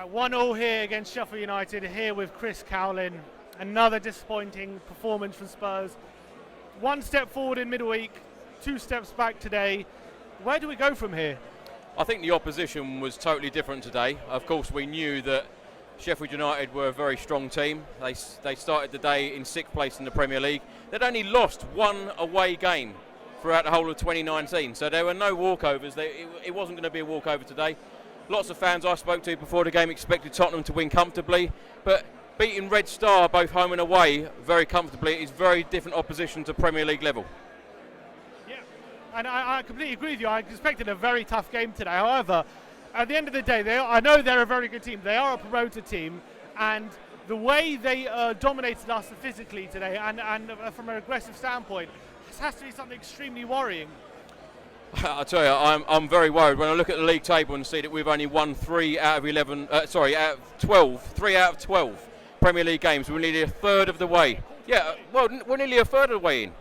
1-1 here against Sheffield United, here with Chris Cowlin. Another disappointing performance from Spurs. One step forward in midweek, 2 steps back today. Where do we go from here? I think the opposition was totally different today. Of course, we knew that Sheffield United were a very strong team. They started the day in 6th place in the Premier League. They'd only lost 1 away game throughout the whole of 2019, so there were no walkovers. It wasn't going to be a walkover today. Lots of fans I spoke to before the game expected Tottenham to win comfortably, but beating Red Star both home and away very comfortably is very different opposition to Premier League level. Yeah, and I completely agree with you. I expected a very tough game today. However, at the end of the day, I know they're a very good team. They are a promoted team, and the way they dominated us physically today and from an aggressive standpoint, this has to be something extremely worrying. I tell you, I'm very worried when I look at the league table and see that we've only won 3 out of 12 Premier League games. We're nearly a third of the way. Yeah, well, we're nearly a third of the way in.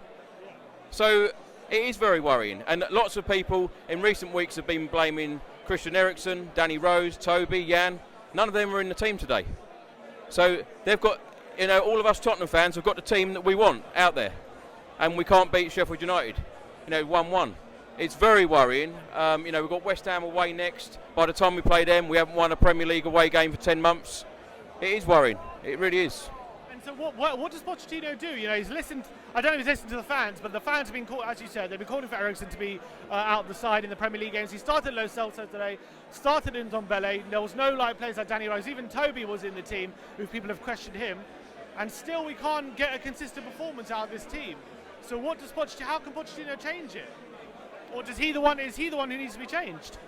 So it is very worrying. And lots of people in recent weeks have been blaming Christian Eriksen, Danny Rose, Toby, Jan. None of them are in the team today. So they've got, all of us Tottenham fans have got the team that we want out there. And we can't beat Sheffield United, 1-1. It's very worrying. We've got West Ham away next. By the time we play them, we haven't won a Premier League away game for 10 months. It is worrying. It really is. And so what does Pochettino do? He's listened. I don't know if he's listened to the fans, but the fans have been called, as you said, they've been calling for Eriksen to be out the side in the Premier League games. He started Lo Celso today, started in Ndombele. There was no players like Danny Rose. Even Toby was in the team, who people have questioned him. And still we can't get a consistent performance out of this team. So how can Pochettino change it? Or is he the one who needs to be changed?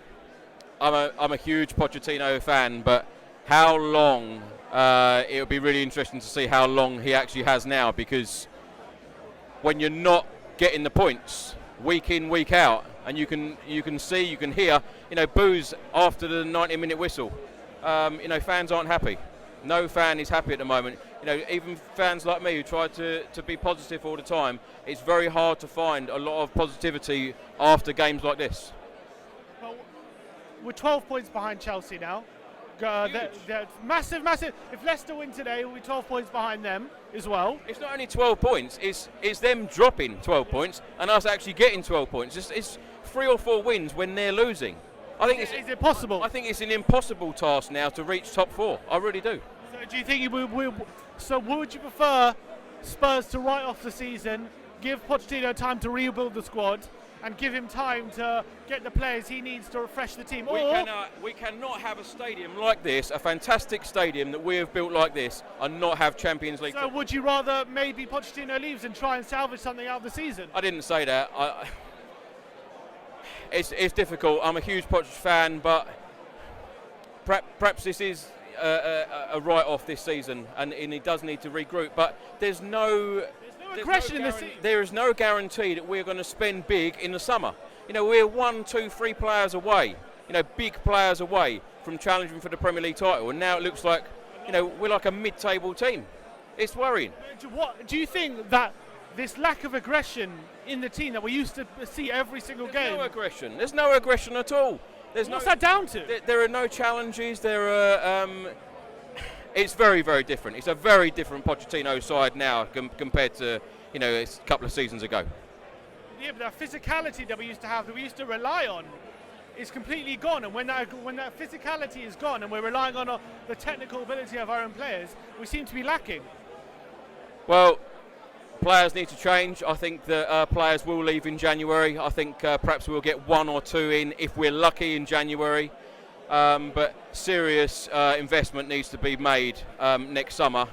I'm a huge Pochettino fan, but how long? It'll be really interesting to see how long he actually has now, because when you're not getting the points week in, week out, and you can hear, boos after the 90-minute whistle. Fans aren't happy. No fan is happy at the moment. Even fans like me who try to be positive all the time, it's very hard to find a lot of positivity after games like this. Well, we're 12 points behind Chelsea now. They're massive. If Leicester win today, we'll be 12 points behind them as well. It's not only 12 points, it's them dropping 12 points and us actually getting 12 points. It's 3 or 4 wins when they're losing. Is it possible? I think it's an impossible task now to reach top 4. I really do. So do you think would you prefer Spurs to write off the season, give Pochettino time to rebuild the squad, and give him time to get the players he needs to refresh the team? We cannot have a stadium like this, a fantastic stadium that we have built like this, and not have Champions League. So would you rather maybe Pochettino leaves and try and salvage something out of the season? I didn't say that. It's difficult. I'm a huge Poch fan, but perhaps this is a write-off this season, and he does need to regroup. But there's no aggression in the season. There is no guarantee that we're going to spend big in the summer. We're 1, 2, 3 players away. Big players away from challenging for the Premier League title, and now it looks like we're like a mid-table team. It's worrying. Do you think that this lack of aggression in the team that we used to see every single game? There's no aggression at all. What's that down to? There are no challenges. It's very, very different. It's a very different Pochettino side now compared to a couple of seasons ago. Yeah, but that physicality that we used to have, that we used to rely on, is completely gone. And when that physicality is gone, and we're relying on the technical ability of our own players, we seem to be lacking. Well, players need to change. I think that players will leave in January. I think perhaps we'll get 1 or 2 in if we're lucky in January. But serious investment needs to be made next summer,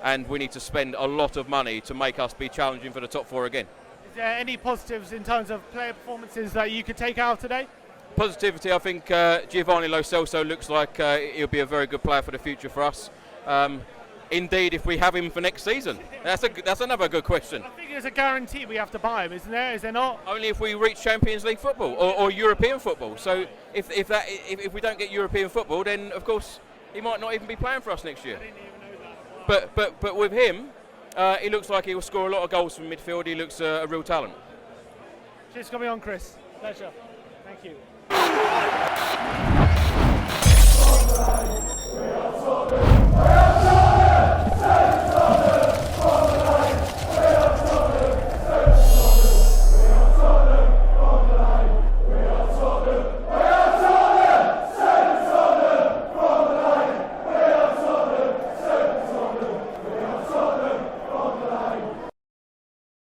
and we need to spend a lot of money to make us be challenging for the top 4 again. Is there any positives in terms of player performances that you could take out today? Positivity, I think Giovanni Lo Celso looks like he'll be a very good player for the future for us. Indeed, if we have him for next season. That's another good question. I think there's a guarantee we have to buy him, isn't there? Is there not? Only if we reach Champions League football or European football. So if we don't get European football, then of course he might not even be playing for us next year. I didn't even know that. Wow. But with him, he looks like he will score a lot of goals from midfield. He looks a real talent. Cheers for coming on, Chris. Pleasure. Thank you.